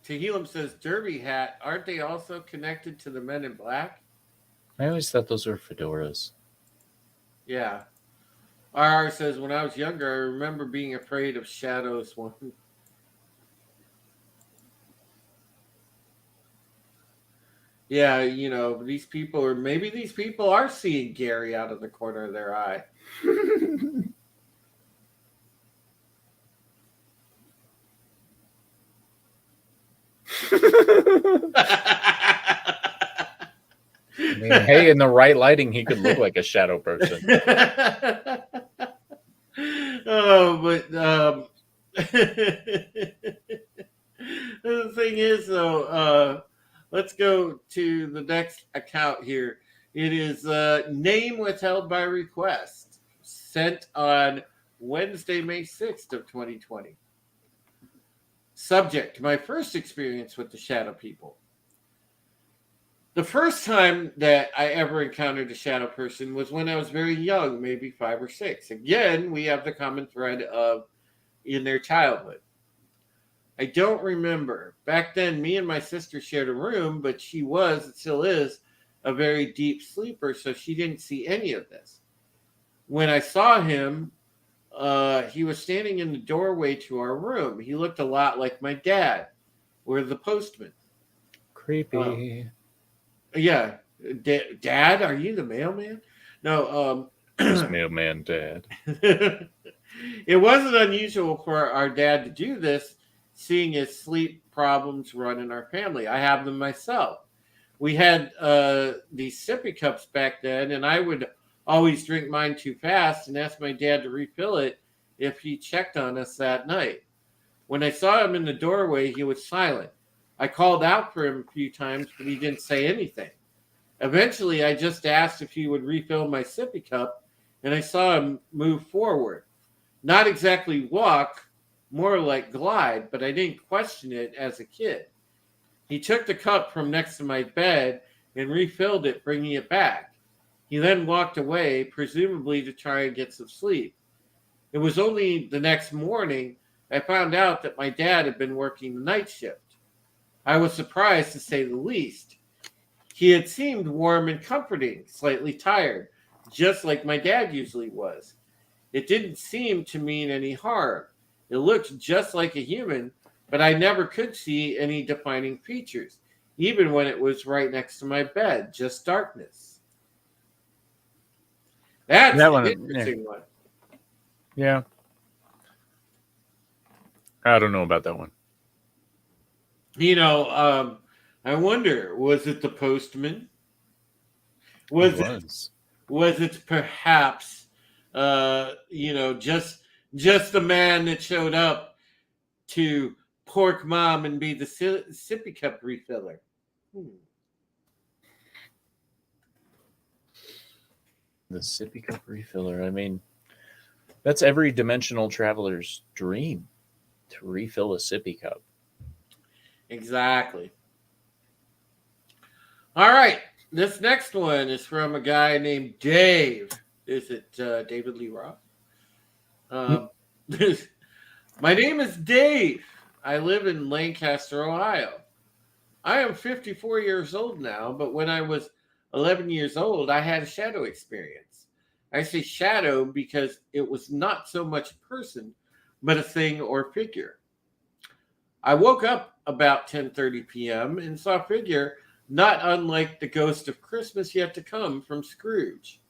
Tehillim says, Derby hat. Aren't they also connected to the Men in Black? I always thought those were fedoras. Yeah. RR says, when I was younger, I remember being afraid of shadows. Yeah, you know, these people are seeing Gary out of the corner of their eye. I mean, hey, in the right lighting, he could look like a shadow person. Oh, but the thing is, though, let's go to the next account here. It is name withheld by request, sent on Wednesday, May 6th of 2020. Subject, my first experience with the shadow people. The first time that I ever encountered a shadow person was when I was very young, maybe 5 or 6. Again, we have the common thread of in their childhood. I don't remember. Back then, me and my sister shared a room, but she was, still is, a very deep sleeper, so she didn't see any of this. When I saw him, he was standing in the doorway to our room. He looked a lot like my dad, or the postman. Creepy. Yeah, Dad, are you the mailman? No, Is mailman dead? it wasn't unusual for our dad to do this, seeing his sleep problems run in our family. I have them myself. We had these sippy cups back then, and I would always drink mine too fast and ask my dad to refill it if he checked on us that night. When I saw him in the doorway, he was silent. I called out for him a few times, but he didn't say anything. Eventually, I just asked if he would refill my sippy cup, and I saw him move forward. Not exactly walk, more like glide, but I didn't question it as a kid. He took the cup from next to my bed and refilled it, bringing it back. He then walked away, presumably to try and get some sleep. It was only the next morning I found out that my dad had been working the night shift. I was surprised, to say the least. He had seemed warm and comforting, slightly tired, just like my dad usually was. It didn't seem to mean any harm. It looked just like a human, but I never could see any defining features, even when it was right next to my bed, just darkness. That's That an one, interesting one. yeah. I don't know about that one. I wonder, was it the postman? It Was was. was it perhaps just the man that showed up to pork mom and be the sippy cup refiller? The sippy cup refiller. I mean, that's every dimensional traveler's dream, to refill a sippy cup. Exactly. All right, this next one is from a guy named Dave. Is it David Lee Roth? um, My name is Dave. I live in Lancaster, Ohio. I am 54 years old now, but when I was 11 years old, I had a shadow experience. I say shadow because it was not so much a person, but a thing or figure. I woke up about 10:30 p.m. and saw a figure not unlike the ghost of Christmas yet to come from Scrooge.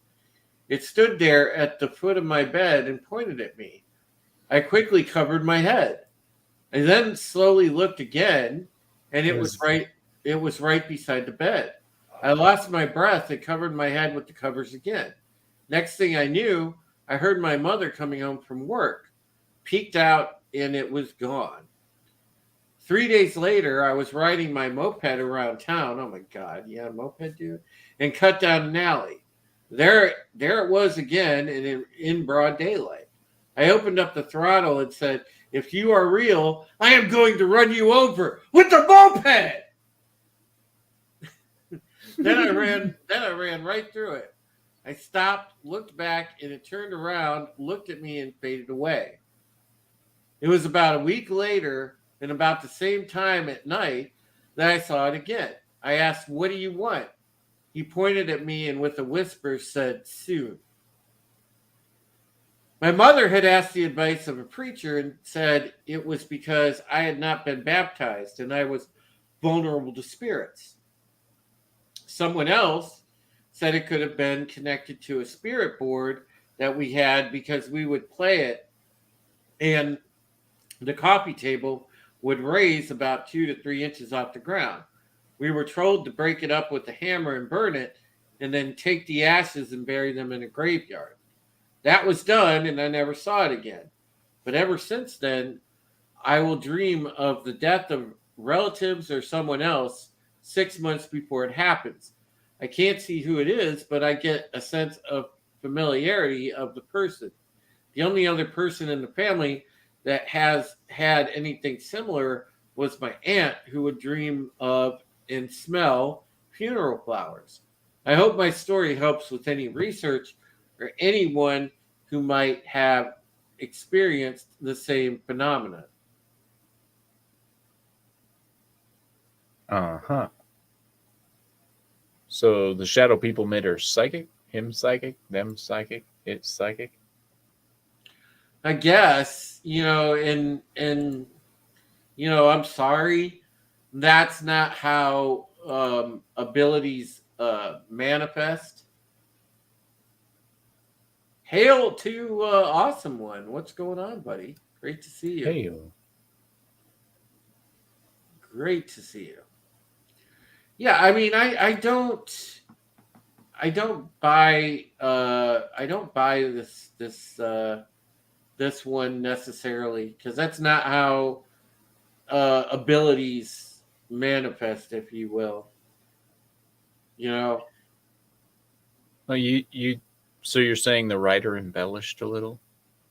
It stood there at the foot of my bed and pointed at me. I quickly covered my head. I then slowly looked again, and It was it was right beside the bed. I lost my breath and covered my head with the covers again. Next thing I knew, I heard my mother coming home from work, peeked out, and it was gone. 3 days later, I was riding my moped around town. Oh my God, yeah, moped, dude, and cut down an alley. There it was again, and in broad daylight. I opened up the throttle and said, "If you are real, I am going to run you over with the moped." Then I ran right through it. I stopped, looked back, and it turned around, looked at me, and faded away. It was about a week later, and about the same time at night, that I saw it again. I asked, "What do you want?" He pointed at me and with a whisper said, "Soon." My mother had asked the advice of a preacher and said it was because I had not been baptized and I was vulnerable to spirits. Someone else said it could have been connected to a spirit board that we had because we would play it and the coffee table would raise about 2 to 3 inches off the ground. We were told to break it up with a hammer and burn it and then take the ashes and bury them in a graveyard. That was done, and I never saw it again. But ever since then, I will dream of the death of relatives or someone else 6 months before it happens. I can't see who it is, but I get a sense of familiarity of the person. The only other person in the family that has had anything similar was my aunt, who would dream of and smell funeral flowers. I hope my story helps with any research or anyone who might have experienced the same phenomenon. Uh huh. So the shadow people made her psychic, him psychic, them psychic, it psychic. I guess, and I'm sorry, that's not how abilities manifest. Hail to awesome one. What's going on, buddy? Great to see you. Hey, Great to see you. Yeah, I mean, I don't buy this one necessarily, because that's not how abilities manifest, if you will. You know, well, you. So you're saying the writer embellished a little?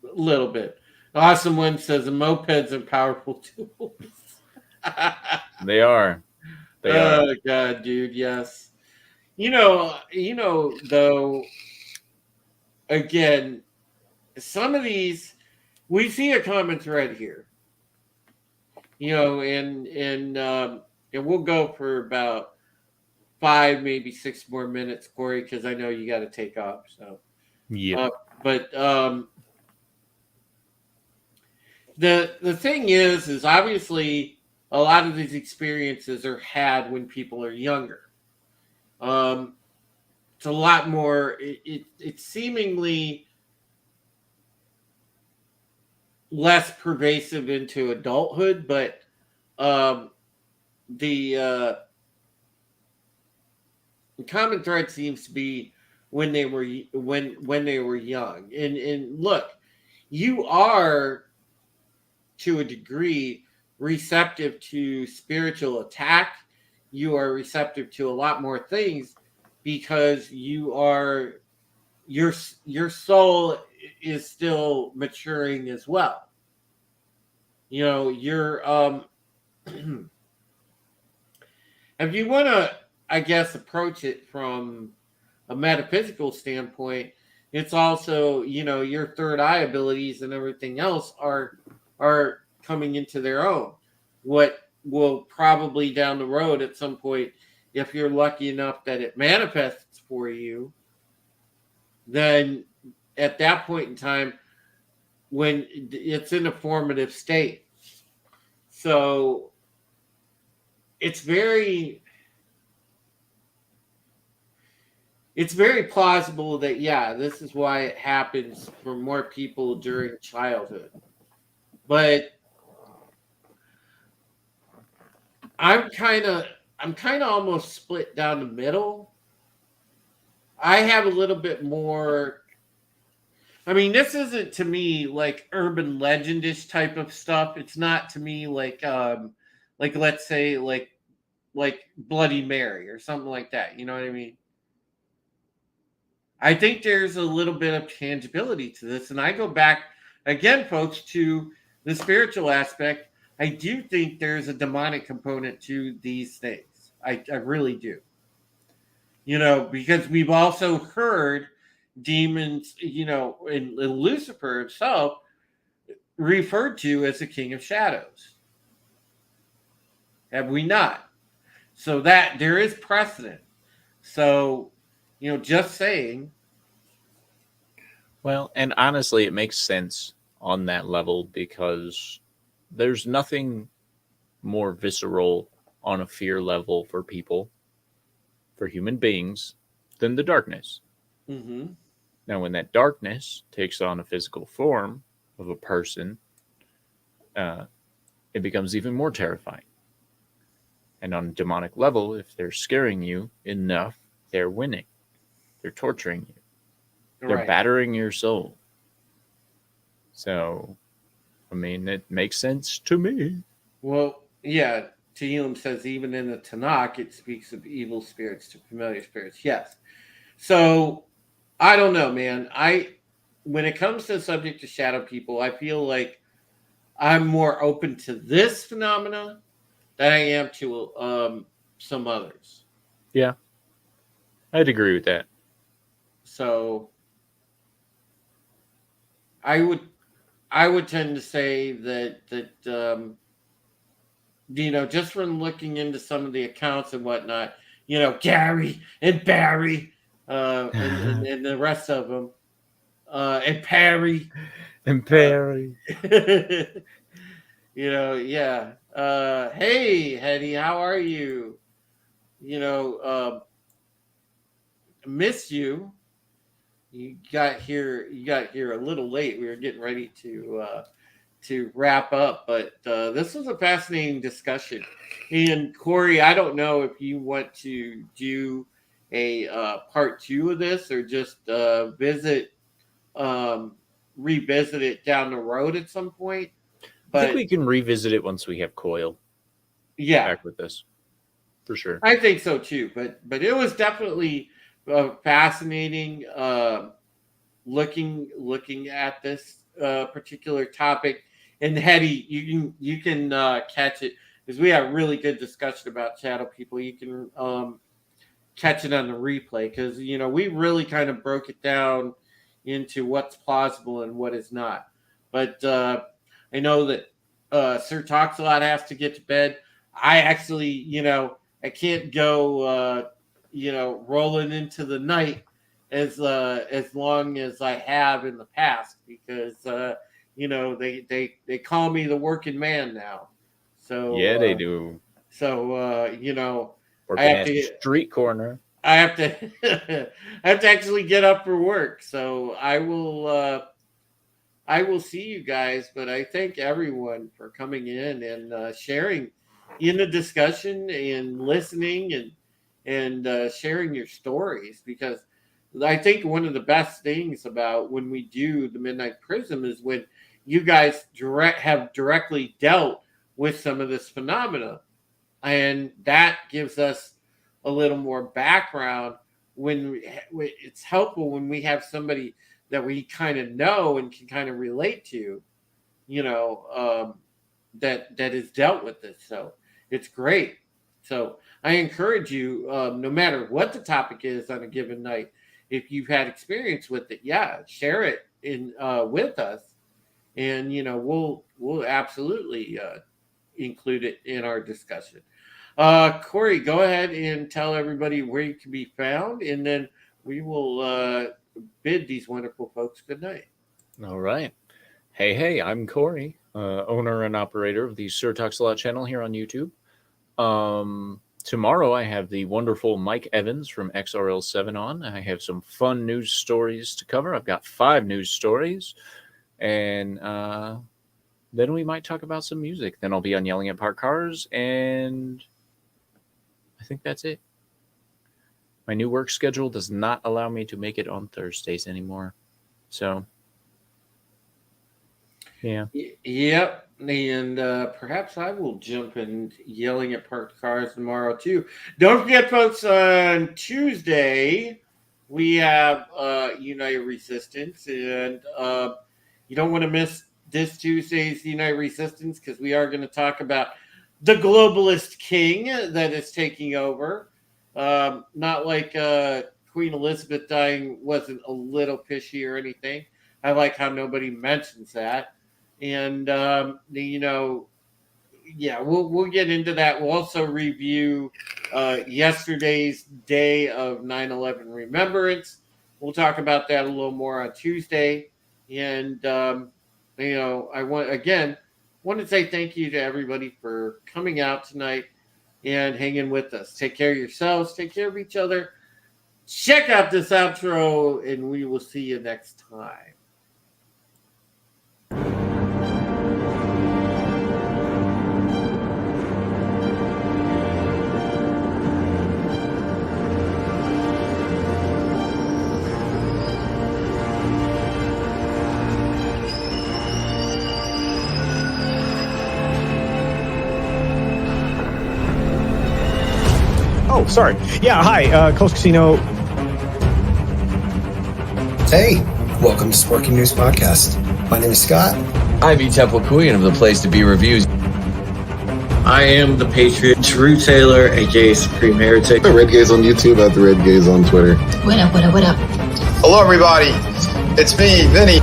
a little bit. Awesome one says mopeds are powerful tools. They are. They are. Oh god, dude, yes. Though, again, some of these, we see a common thread here. And we'll go for about 5, maybe 6 more minutes, Corey, because I know you got to take off. So, Yeah. but the thing is obviously a lot of these experiences are had when people are younger. It's a lot more. It's seemingly less pervasive into adulthood, but um, the common thread seems to be when they were when they were young. And look, you are to a degree receptive to spiritual attack. You are receptive to a lot more things because your soul is still maturing as well. You're if you want to, I guess, approach it from a metaphysical standpoint, it's also, your third eye abilities and everything else are coming into their own. What will probably down the road at some point, if you're lucky enough that it manifests for you, then at that point in time, when it's in a formative state. So it's very plausible that, yeah, this is why it happens for more people during childhood. But I'm kind of almost split down the middle. I have a little bit more. I mean, this isn't to me like urban legendish type of stuff. It's not to me like let's say like Bloody Mary or something like that. You know what I mean? I think there's a little bit of tangibility to this. And I go back again, folks, to the spiritual aspect. I do think there's a demonic component to these things. I really do. Because we've also heard demons, and Lucifer himself referred to as the king of shadows. Have we not? So that there is precedent. So, just saying. Well, and honestly, it makes sense on that level because there's nothing more visceral on a fear level for people, for human beings, than the darkness. Mm-hmm. Now, when that darkness takes on a physical form of a person, it becomes even more terrifying. And on a demonic level, if they're scaring you enough, they're winning. They're torturing you. They're Right. battering your soul. So, I mean, it makes sense to me. Well, yeah. Tehillim says even in the Tanakh, it speaks of evil spirits to familiar spirits. Yes. So I don't know, man. When it comes to the subject of shadow people, I feel like I'm more open to this phenomena than I am to some others. Yeah, I'd agree with that. So I would tend to say that just from looking into some of the accounts and whatnot, Gary and Barry, and the rest of them, and Perry. And Perry. Yeah. Hey, Hetty, how are you? Miss you. You got here a little late. We were getting ready to wrap up, but this was a fascinating discussion. And Corey, I don't know if you want to do a part 2 of this or just revisit it down the road at some point. But I think we can revisit it once we have Coyle back with us, for sure. I think so too. But it was definitely fascinating looking at this particular topic. And Hetty, you can catch it because we had a really good discussion about shadow people. You can catch it on the replay because we really kind of broke it down into what's plausible and what is not. But I know that Sir Talks-A-Lot has to get to bed. I actually, I can't go, rolling into the night as long as I have in the past because they call me the working man now. So yeah, they do. So working at the street corner. I have to actually get up for work. So I will see you guys. But I thank everyone for coming in and sharing in the discussion and listening and sharing your stories, because I think one of the best things about when we do the Midnight Prism is when you guys have directly dealt with some of this phenomena, and that gives us a little more background. It's helpful when we have somebody that we kind of know and can kind of relate to, that has dealt with this. So it's great. So I encourage you, no matter what the topic is on a given night, if you've had experience with it, share it with us, and we'll absolutely include it in our discussion. Corey, go ahead and tell everybody where you can be found, and then we will bid these wonderful folks good night. All right. Hey, I'm Corey, owner and operator of the Sir Talks-A-Lot channel here on YouTube. Tomorrow I have the wonderful Mike Evans from XRL7 on. I have some fun news stories to cover. I've got 5 news stories, and then we might talk about some music. Then I'll be on Yelling at Parked Cars, and I think that's it. My new work schedule does not allow me to make it on Thursdays anymore. So, yeah. Yep. And perhaps I will jump in Yelling at Parked Cars tomorrow, too. Don't forget, folks, on Tuesday, we have United Resistance. And you don't want to miss this Tuesday's United Resistance, because we are going to talk about the globalist king that is taking over. Not like Queen Elizabeth dying wasn't a little fishy or anything. I like how nobody mentions that. And, we'll get into that. We'll also review yesterday's day of 9/11 remembrance. We'll talk about that a little more on Tuesday. And, I want to say thank you to everybody for coming out tonight and hanging with us. Take care of yourselves. Take care of each other. Check out this outro, and we will see you next time. Oh, sorry. Yeah, hi, Coast Casino. Hey, welcome to Sporking News Podcast. My name is Scott. I'm Temple Queen of the Place to Be Reviews. I am the Patriot, True Taylor, aka Supreme Heretic. The Red Gaze on YouTube, at the Red Gaze on Twitter. What up? Hello, everybody. It's me, Vinny.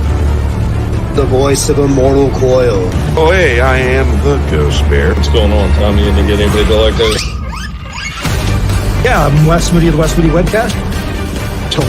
The voice of Immortal Coil. Oh, hey, I am the Ghost Bear. What's going on, Tommy? You didn't get anybody to like this? Yeah, I'm Wes Moody of the Wes Moody Webcast.